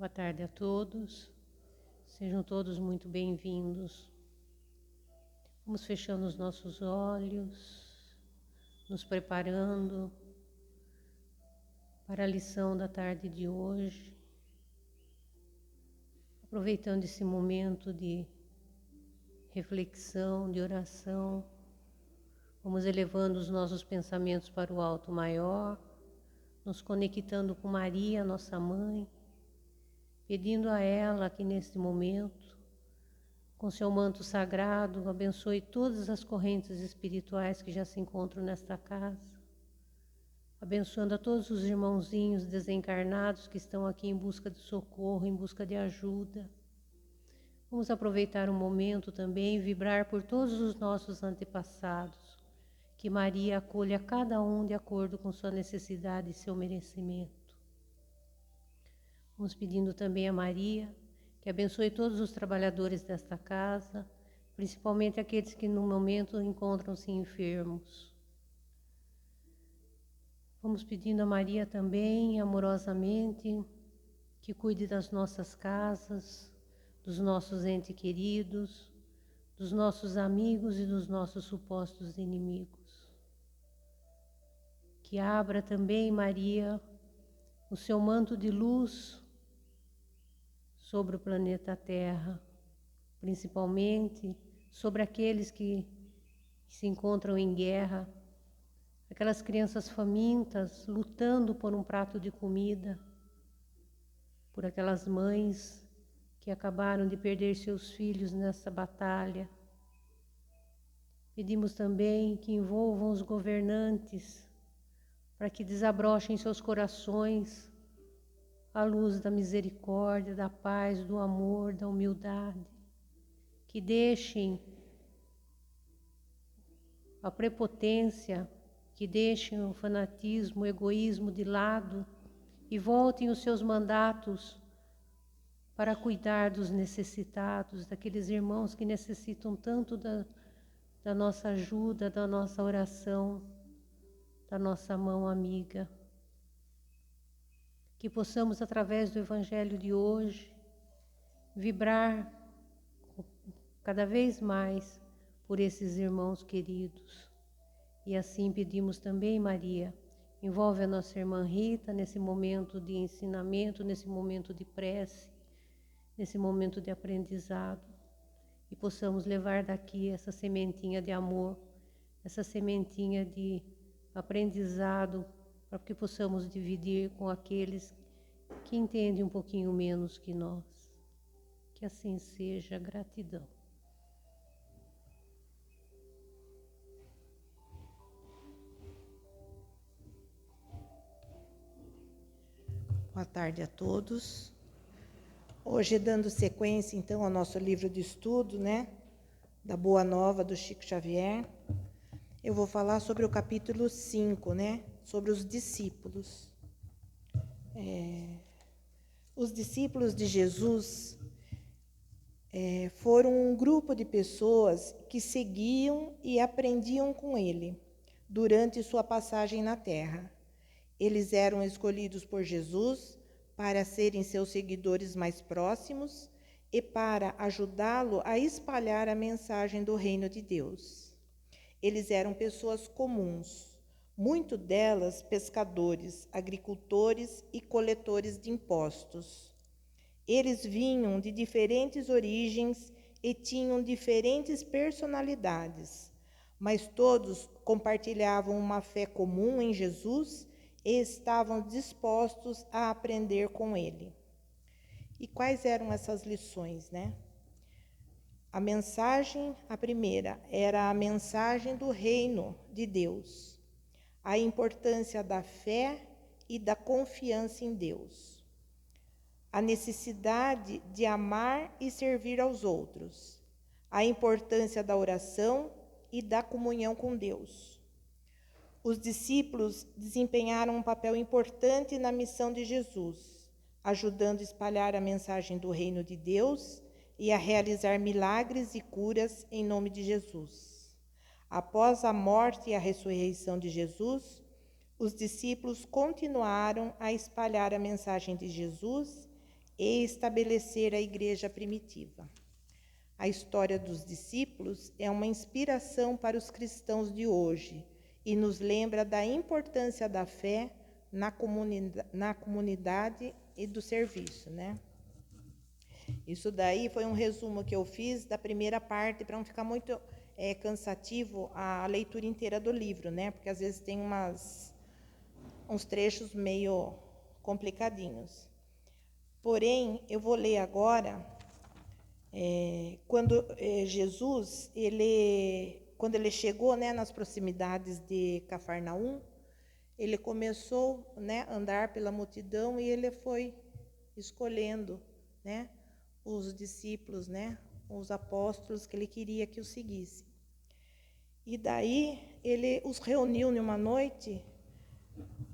Boa tarde a todos, sejam todos muito bem-vindos. Vamos fechando os nossos olhos, nos preparando para a lição da tarde de hoje, aproveitando esse momento de reflexão, de oração. Vamos elevando os nossos pensamentos para o alto maior, nos conectando com Maria, nossa mãe, pedindo a ela que neste momento, com seu manto sagrado, abençoe todas as correntes espirituais que já se encontram nesta casa, abençoando a todos os irmãozinhos desencarnados que estão aqui em busca de socorro, em busca de ajuda. Vamos aproveitar o momento também e vibrar por todos os nossos antepassados, que Maria acolha cada um de acordo com sua necessidade e seu merecimento. Vamos pedindo também a Maria que abençoe todos os trabalhadores desta casa, principalmente aqueles que no momento encontram-se enfermos. Vamos pedindo a Maria também, amorosamente, que cuide das nossas casas, dos nossos entes queridos, dos nossos amigos e dos nossos supostos inimigos. Que abra também, Maria, o seu manto de luz sobre o planeta Terra, principalmente sobre aqueles que se encontram em guerra, aquelas crianças famintas lutando por um prato de comida, por aquelas mães que acabaram de perder seus filhos nessa batalha. Pedimos também que envolvam os governantes para que desabrochem seus corações a luz da misericórdia, da paz, do amor, da humildade, que deixem a prepotência, que deixem o fanatismo, o egoísmo de lado e voltem os seus mandatos para cuidar dos necessitados, daqueles irmãos que necessitam tanto da nossa ajuda, da nossa oração, da nossa mão amiga. Que possamos, através do Evangelho de hoje, vibrar cada vez mais por esses irmãos queridos. E assim pedimos também, Maria, envolve a nossa irmã Rita nesse momento de ensinamento, nesse momento de prece, nesse momento de aprendizado, e possamos levar daqui essa sementinha de amor, essa sementinha de aprendizado, para que possamos dividir com aqueles que entendem um pouquinho menos que nós. Que assim seja. Gratidão. Boa tarde a todos. Hoje, dando sequência, então, ao nosso livro de estudo, da Boa Nova, do Chico Xavier, eu vou falar sobre o capítulo 5, sobre os discípulos. Os discípulos de Jesus foram um grupo de pessoas que seguiam e aprendiam com ele durante sua passagem na Terra. Eles eram escolhidos por Jesus para serem seus seguidores mais próximos e para ajudá-lo a espalhar a mensagem do reino de Deus. Eles eram pessoas comuns, muito delas pescadores, agricultores e coletores de impostos. Eles vinham de diferentes origens e tinham diferentes personalidades, mas todos compartilhavam uma fé comum em Jesus e estavam dispostos a aprender com ele. E quais eram essas lições, A mensagem, a primeira, era a mensagem do reino de Deus, a importância da fé e da confiança em Deus, a necessidade de amar e servir aos outros, a importância da oração e da comunhão com Deus. Os discípulos desempenharam um papel importante na missão de Jesus, ajudando a espalhar a mensagem do reino de Deus e a realizar milagres e curas em nome de Jesus. Após a morte e a ressurreição de Jesus, os discípulos continuaram a espalhar a mensagem de Jesus e estabelecer a igreja primitiva. A história dos discípulos é uma inspiração para os cristãos de hoje e nos lembra da importância da fé na comunidade e do serviço, né? Isso daí foi um resumo que eu fiz da primeira parte, para não ficar muito cansativo a leitura inteira do livro, né? Porque às vezes tem uns trechos meio complicadinhos. Porém, eu vou ler agora, quando Jesus, quando ele chegou, né, nas proximidades de Cafarnaum, ele começou, né, a andar pela multidão e ele foi escolhendo, né, os discípulos, né, os apóstolos que ele queria que o seguissem. E daí ele os reuniu numa noite,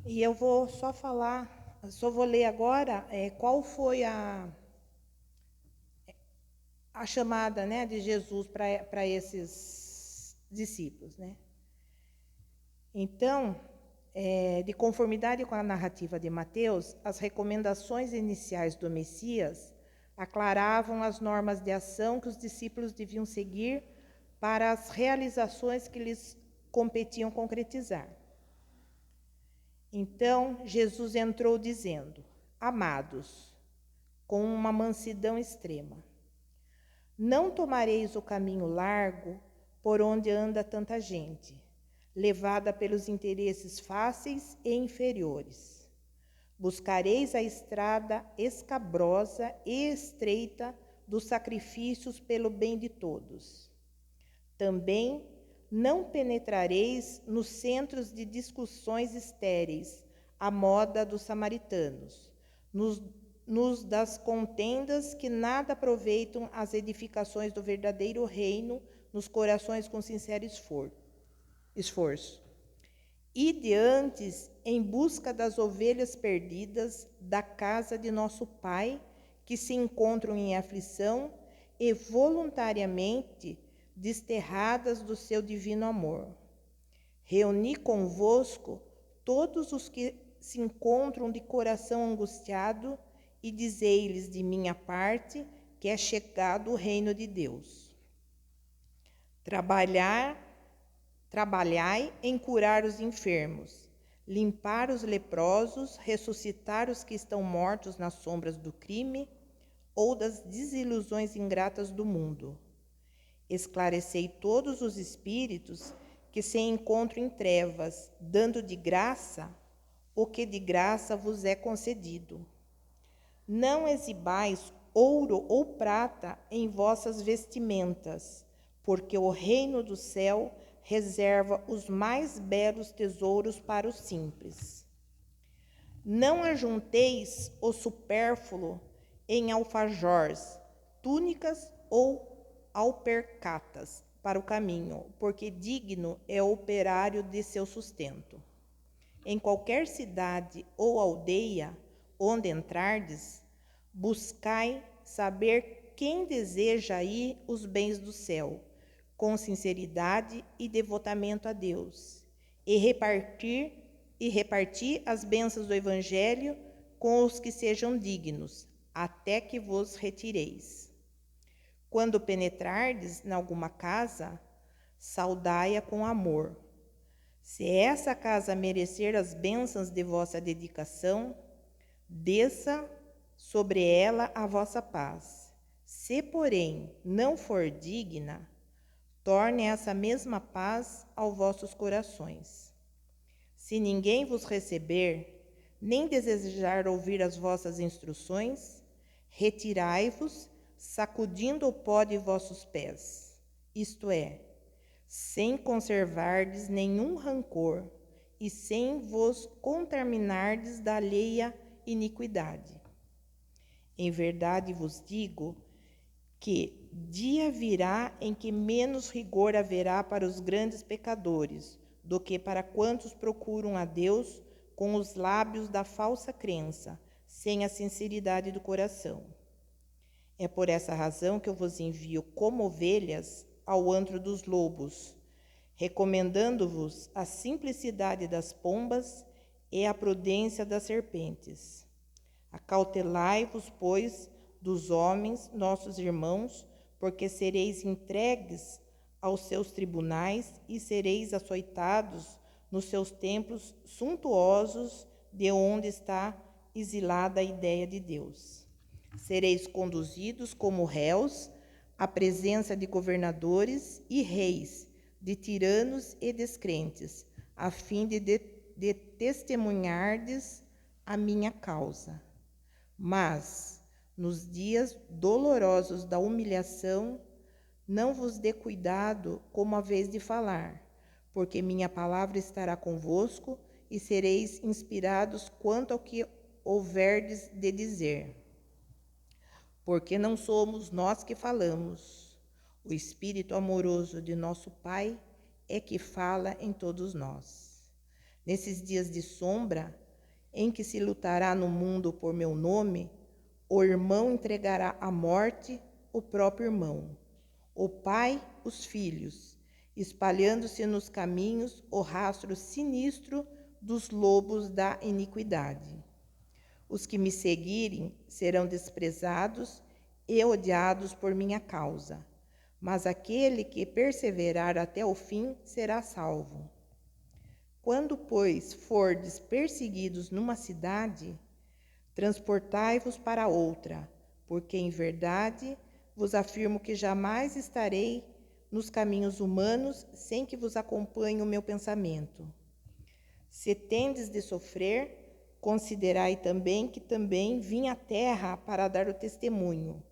e eu vou só vou ler agora qual foi a chamada, né, de Jesus para esses discípulos, né? Então, de conformidade com a narrativa de Mateus, as recomendações iniciais do Messias aclaravam as normas de ação que os discípulos deviam seguir para as realizações que lhes competiam concretizar. Então, Jesus entrou dizendo: Amados, com uma mansidão extrema, não tomareis o caminho largo por onde anda tanta gente, levada pelos interesses fáceis e inferiores. Buscareis a estrada escabrosa e estreita dos sacrifícios pelo bem de todos. Também não penetrareis nos centros de discussões estéreis, à moda dos samaritanos, nos das contendas que nada aproveitam as edificações do verdadeiro reino nos corações com sincero esforço. Ide antes em busca das ovelhas perdidas da casa de nosso Pai, que se encontram em aflição e voluntariamente desterradas do seu divino amor. Reuni convosco todos os que se encontram de coração angustiado e dizei-lhes de minha parte que é chegado o reino de Deus. Trabalhai em curar os enfermos, limpar os leprosos, ressuscitar os que estão mortos nas sombras do crime ou das desilusões ingratas do mundo. Esclarecei todos os espíritos que se encontram em trevas, dando de graça o que de graça vos é concedido. Não exibais ouro ou prata em vossas vestimentas, porque o reino do céu reserva os mais belos tesouros para os simples. Não ajunteis o supérfluo em alfajores, túnicas ou alpercatas para o caminho, porque digno é o operário de seu sustento. Em qualquer cidade ou aldeia onde entrardes, buscai saber quem deseja ir os bens do céu, com sinceridade e devotamento a Deus, e repartir as bênçãos do Evangelho com os que sejam dignos, até que vos retireis. Quando penetrardes em alguma casa, saudai-a com amor. Se essa casa merecer as bênçãos de vossa dedicação, desça sobre ela a vossa paz. Se, porém, não for digna, torne essa mesma paz aos vossos corações. Se ninguém vos receber, nem desejar ouvir as vossas instruções, retirai-vos, sacudindo o pó de vossos pés, isto é, sem conservardes nenhum rancor e sem vos contaminardes da alheia iniquidade. Em verdade vos digo que dia virá em que menos rigor haverá para os grandes pecadores do que para quantos procuram a Deus com os lábios da falsa crença, sem a sinceridade do coração. É por essa razão que eu vos envio como ovelhas ao antro dos lobos, recomendando-vos a simplicidade das pombas e a prudência das serpentes. Acautelai-vos, pois, dos homens, nossos irmãos, porque sereis entregues aos seus tribunais e sereis açoitados nos seus templos suntuosos, de onde está exilada a ideia de Deus. Sereis conduzidos como réus à presença de governadores e reis, de tiranos e descrentes, a fim de testemunhardes a minha causa. Mas, nos dias dolorosos da humilhação, não vos dê cuidado como haveis de falar, porque minha palavra estará convosco e sereis inspirados quanto ao que houverdes de dizer. Porque não somos nós que falamos, o Espírito amoroso de nosso Pai é que fala em todos nós. Nesses dias de sombra, em que se lutará no mundo por meu nome, o irmão entregará à morte o próprio irmão, o pai os filhos, espalhando-se nos caminhos o rastro sinistro dos lobos da iniquidade. Os que me seguirem serão desprezados e odiados por minha causa, mas aquele que perseverar até o fim será salvo. Quando, pois, fordes perseguidos numa cidade, transportai-vos para outra, porque em verdade vos afirmo que jamais estarei nos caminhos humanos sem que vos acompanhe o meu pensamento. Se tendes de sofrer, considerai também que também vim à terra para dar o testemunho.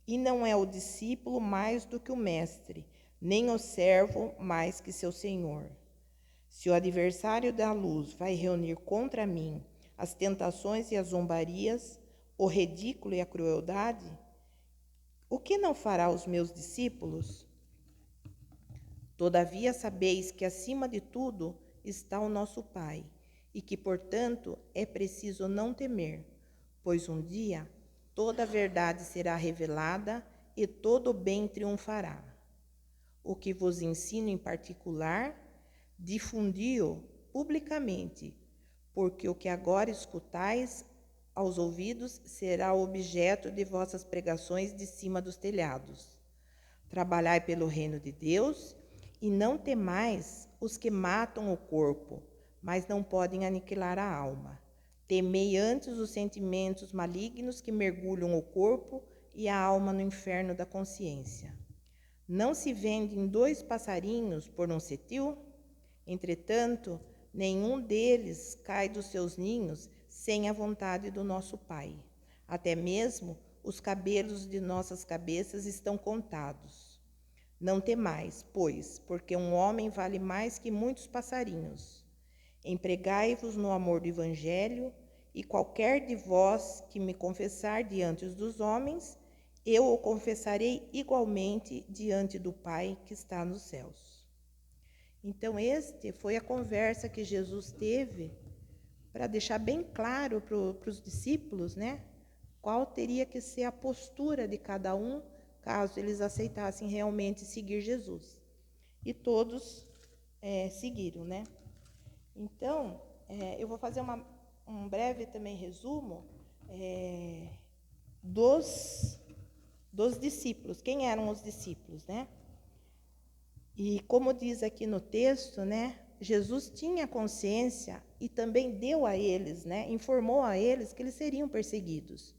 E não é o discípulo mais do que o mestre, nem o servo mais que seu senhor. Se o adversário da luz vai reunir contra mim as tentações e as zombarias, o ridículo e a crueldade, o que não fará os meus discípulos? Todavia sabeis que acima de tudo está o nosso Pai, e que, portanto, é preciso não temer, pois um dia toda a verdade será revelada e todo o bem triunfará. O que vos ensino em particular, difundi-o publicamente, porque o que agora escutais aos ouvidos será o objeto de vossas pregações de cima dos telhados. Trabalhai pelo reino de Deus e não temais os que matam o corpo, mas não podem aniquilar a alma. Temei antes os sentimentos malignos que mergulham o corpo e a alma no inferno da consciência. Não se vendem 2 passarinhos por um cetil? Entretanto, nenhum deles cai dos seus ninhos sem a vontade do nosso Pai. Até mesmo os cabelos de nossas cabeças estão contados. Não temais, pois, porque um homem vale mais que muitos passarinhos. Empregai-vos no amor do Evangelho, e qualquer de vós que me confessar diante dos homens, eu o confessarei igualmente diante do Pai que está nos céus. Então, este foi a conversa que Jesus teve para deixar bem claro para os discípulos, né, qual teria que ser a postura de cada um, caso eles aceitassem realmente seguir Jesus. E todos seguiram, né? Então, eu vou fazer um breve também resumo dos discípulos. Quem eram os discípulos, né? E como diz aqui no texto, né, Jesus tinha consciência e também deu a eles, né, informou a eles que eles seriam perseguidos.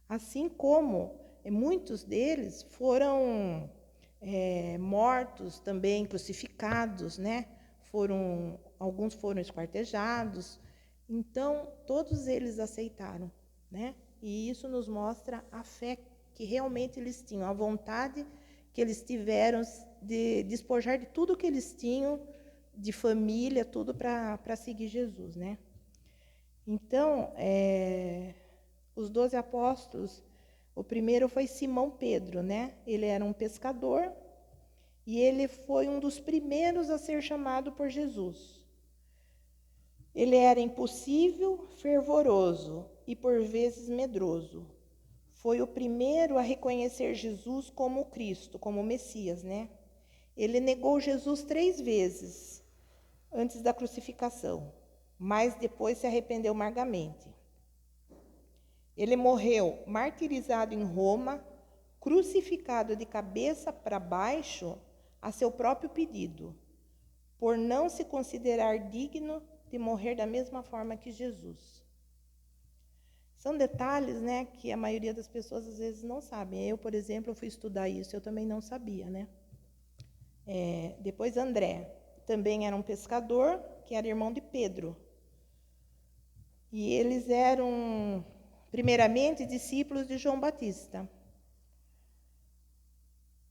Assim como muitos deles foram mortos também, crucificados, né? Alguns foram esquartejados. Então, todos eles aceitaram, né? E isso nos mostra a fé que realmente eles tinham, a vontade que eles tiveram de despojar de tudo que eles tinham, de família, tudo para seguir Jesus, né? Então, os 12 apóstolos, o primeiro foi Simão Pedro, né? Ele era um pescador e ele foi um dos primeiros a ser chamado por Jesus. Ele era impossível, fervoroso e por vezes medroso. Foi o primeiro a reconhecer Jesus como Cristo, como Messias, né? Ele negou Jesus 3 vezes antes da crucificação, mas depois se arrependeu amargamente. Ele morreu martirizado em Roma, crucificado de cabeça para baixo a seu próprio pedido, por não se considerar digno de morrer da mesma forma que Jesus. São detalhes, né, que a maioria das pessoas às vezes não sabem. Eu, por exemplo, fui estudar isso, eu também não sabia, né? Depois André, também era um pescador, que era irmão de Pedro. E eles eram, primeiramente, discípulos de João Batista.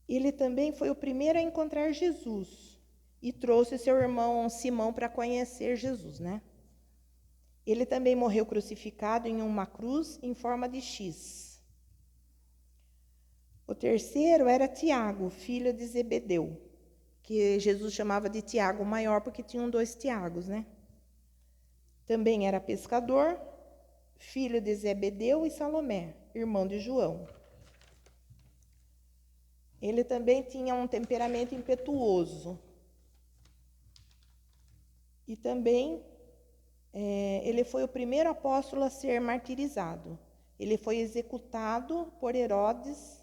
Ele também foi o primeiro a encontrar Jesus e trouxe seu irmão Simão para conhecer Jesus, né? Ele também morreu crucificado em uma cruz em forma de X. O terceiro era Tiago, filho de Zebedeu, que Jesus chamava de Tiago maior porque tinham 2 Tiagos, né? Também era pescador, filho de Zebedeu e Salomé, irmão de João. Ele também tinha um temperamento impetuoso. E também ele foi o primeiro apóstolo a ser martirizado. Ele foi executado por Herodes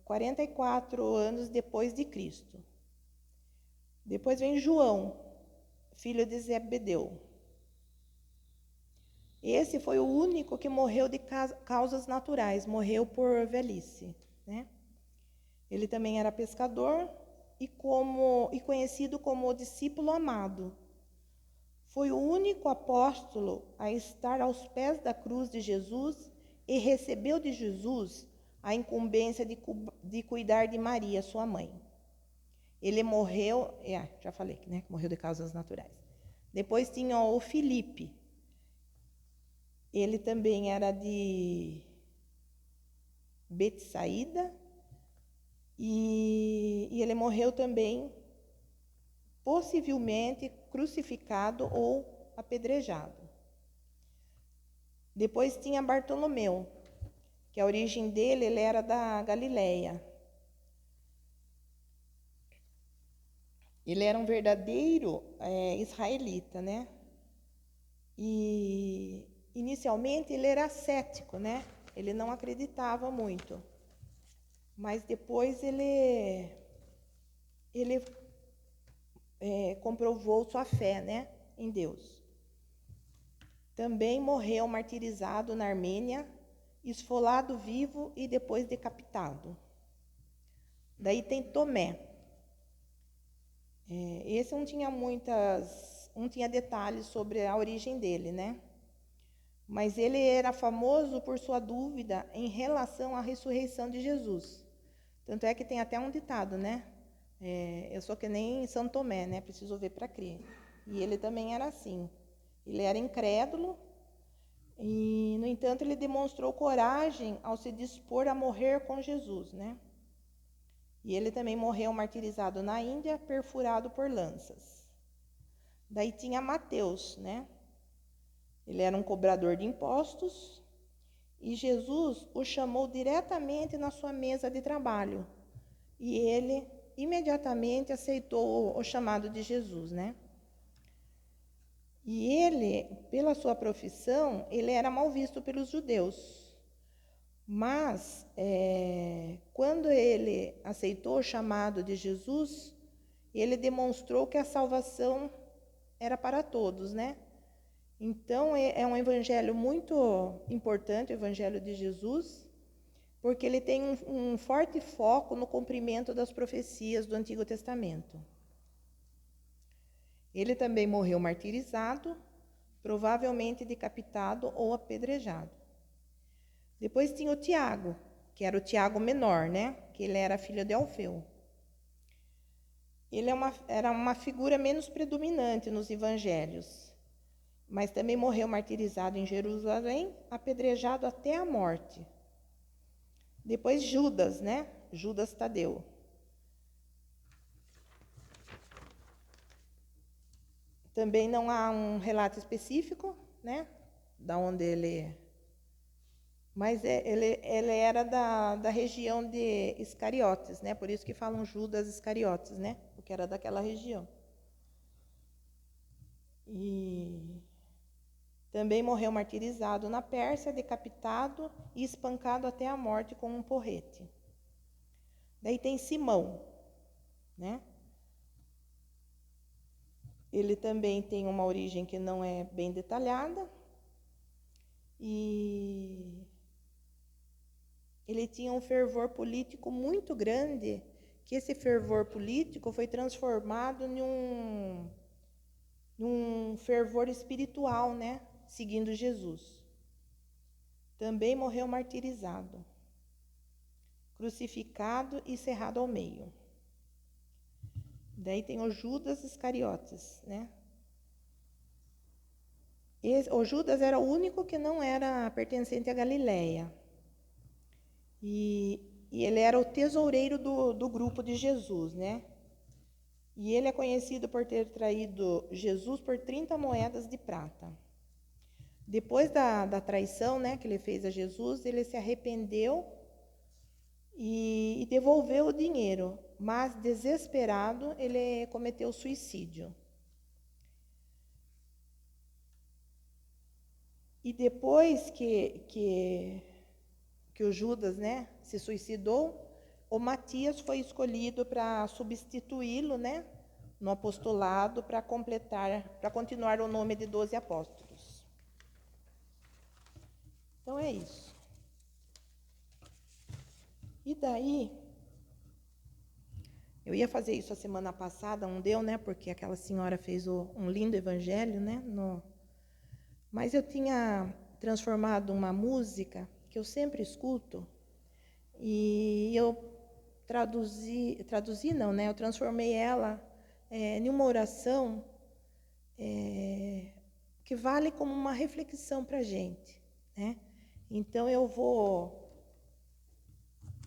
44 anos depois de Cristo. Depois vem João, filho de Zebedeu. Esse foi o único que morreu de causas naturais, morreu por velhice, né? Ele também era pescador e conhecido como o discípulo amado. Foi o único apóstolo a estar aos pés da cruz de Jesus e recebeu de Jesus a incumbência de cuidar de Maria, sua mãe. Ele morreu, já falei, né, que morreu de causas naturais. Depois tinha o Filipe. Ele também era de Betsaída e ele morreu também, possivelmente crucificado ou apedrejado. Depois tinha Bartolomeu, que a origem dele, ele era da Galileia. Ele era um verdadeiro israelita, né? E inicialmente ele era cético, né? Ele não acreditava muito. Mas depois ele comprovou sua fé, né, em Deus. Também morreu martirizado na Armênia, esfolado vivo e depois decapitado. Daí tem Tomé. Esse não tinha detalhes sobre a origem dele, né? Mas ele era famoso por sua dúvida em relação à ressurreição de Jesus. Tanto é que tem até um ditado, né? Eu sou que nem São Tomé, né? Preciso ver para crer. E ele também era assim. Ele era incrédulo e, no entanto, ele demonstrou coragem ao se dispor a morrer com Jesus, né? E ele também morreu martirizado na Índia, perfurado por lanças. Daí tinha Mateus, né? Ele era um cobrador de impostos e Jesus o chamou diretamente na sua mesa de trabalho. E ele imediatamente aceitou o chamado de Jesus, né? E ele, pela sua profissão, ele era mal visto pelos judeus. Mas, quando ele aceitou o chamado de Jesus, ele demonstrou que a salvação era para todos, né? Então, é um evangelho muito importante, o evangelho de Jesus, porque ele tem um forte foco no cumprimento das profecias do Antigo Testamento. Ele também morreu martirizado, provavelmente decapitado ou apedrejado. Depois tinha o Tiago, que era o Tiago menor, né? Que ele era filho de Alfeu. Ele era uma figura menos predominante nos evangelhos, mas também morreu martirizado em Jerusalém, apedrejado até a morte. Depois Judas, né? Judas Tadeu. Também não há um relato específico, né? Da onde ele... Mas ele era da região de Iscariotes, né? Por isso que falam Judas Iscariotes, né? Porque era daquela região. E Também morreu martirizado na Pérsia, decapitado e espancado até a morte com um porrete. Daí tem Simão, né? Ele também tem uma origem que não é bem detalhada. E ele tinha um fervor político muito grande, que esse fervor político foi transformado num fervor espiritual, né? Seguindo Jesus. Também morreu martirizado, crucificado e cerrado ao meio. Daí tem o Judas Iscariotes, né? O Judas era o único que não era pertencente à Galileia. E ele era o tesoureiro do grupo de Jesus, né? E ele é conhecido por ter traído Jesus por 30 moedas de prata. Depois da traição, né, que ele fez a Jesus, ele se arrependeu e devolveu o dinheiro. Mas, desesperado, ele cometeu suicídio. E depois que o Judas, né, se suicidou, o Matias foi escolhido para substituí-lo, né, no apostolado, para continuar o nome de 12 apóstolos. Então é isso. E daí, eu ia fazer isso a semana passada, não deu, né, porque aquela senhora fez um lindo evangelho, né, mas eu tinha transformado uma música que eu sempre escuto, e eu traduzi não, né? Eu transformei ela em uma oração que vale como uma reflexão para a gente, né? Então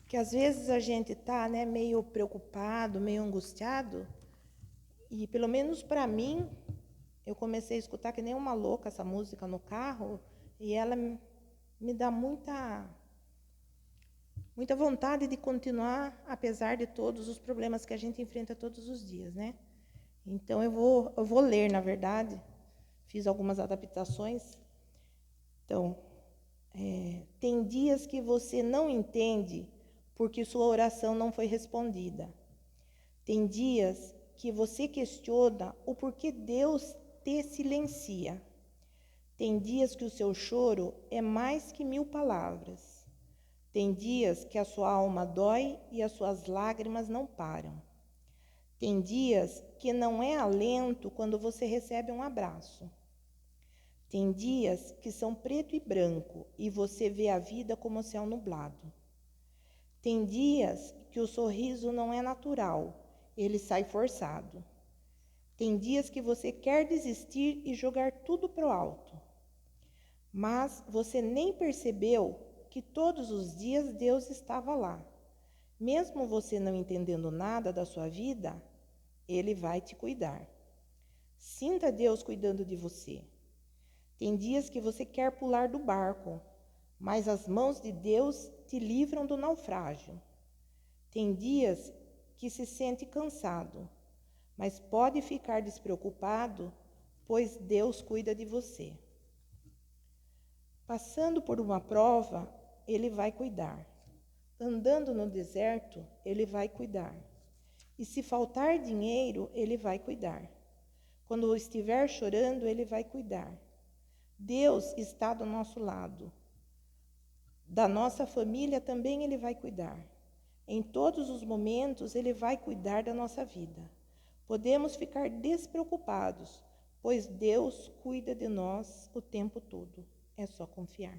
que às vezes a gente está, né, meio preocupado, meio angustiado, e pelo menos para mim, eu comecei a escutar que nem uma louca essa música no carro, e ela me dá muita vontade de continuar, apesar de todos os problemas que a gente enfrenta todos os dias, né? Então, eu vou ler, na verdade, fiz algumas adaptações. Então, tem dias que você não entende porque sua oração não foi respondida. Tem dias que você questiona o porquê Deus te silencia. Tem dias que o seu choro é mais que 1000 palavras. Tem dias que a sua alma dói e as suas lágrimas não param. Tem dias que não é alento quando você recebe um abraço. Tem dias que são preto e branco e você vê a vida como céu nublado. Tem dias que o sorriso não é natural, ele sai forçado. Tem dias que você quer desistir e jogar tudo pro alto. Mas você nem percebeu que todos os dias Deus estava lá. Mesmo você não entendendo nada da sua vida, Ele vai te cuidar. Sinta Deus cuidando de você. Tem dias que você quer pular do barco, mas as mãos de Deus te livram do naufrágio. Tem dias que se sente cansado, mas pode ficar despreocupado, pois Deus cuida de você. Passando por uma prova, Ele vai cuidar. Andando no deserto, Ele vai cuidar. E se faltar dinheiro, Ele vai cuidar. Quando estiver chorando, Ele vai cuidar. Deus está do nosso lado. Da nossa família também Ele vai cuidar. Em todos os momentos, Ele vai cuidar da nossa vida. Podemos ficar despreocupados, pois Deus cuida de nós o tempo todo. É só confiar.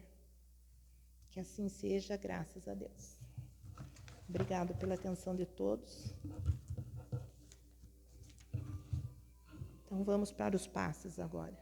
Que assim seja, graças a Deus. Obrigado pela atenção de todos. Então, vamos para os passes agora.